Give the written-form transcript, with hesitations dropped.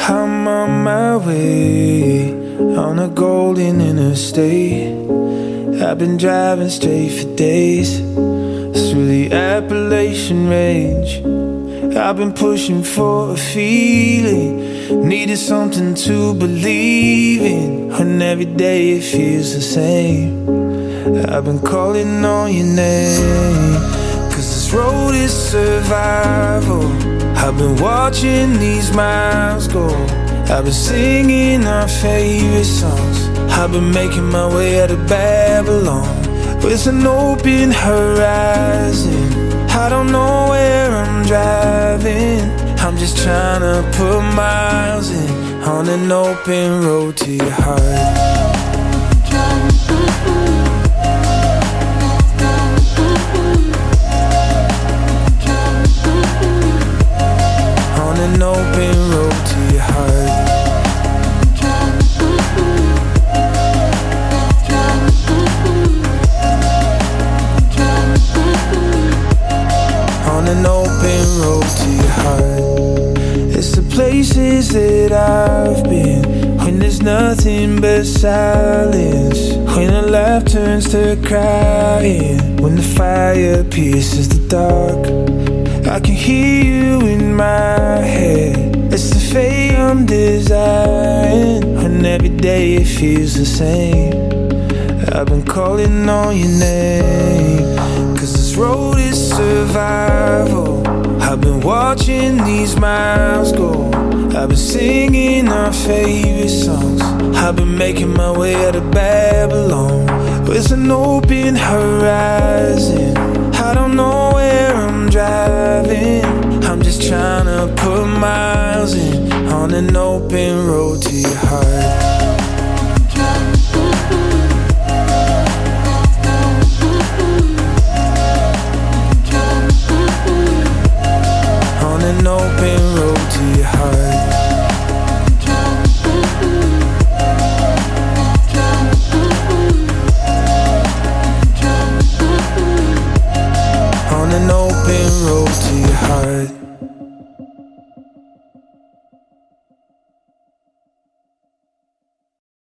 I'm on my way on a golden interstate. I've been driving straight for days through the Appalachian Range. I've been pushing for a feeling, needed something to believe in, and every day it feels the same. I've been calling on your name, 'cause this road is survival. I've been watching these miles go, I've been singing our favorite songs. I've been making my way out of Babylon with an open horizon. I don't know where I'm driving, I'm just trying to put miles in on an open road to your heart. On an open road to your heart. On an open road to your heart. It's the places that I've been when there's nothing but silence, when the laugh turns to crying, when the fire pierces the dark. I can hear you in my head, it's the fate I'm desiring, and every day it feels the same. I've been calling on your name, 'cause this road is survival. I've been watching these miles go, I've been singing our favorite songs. I've been making my way out of Babylon with an open horizon. I don't know where I'm driving, I'm just trying to put miles in on an open road to your heart. On an open road to your heart. On an open road to your heart.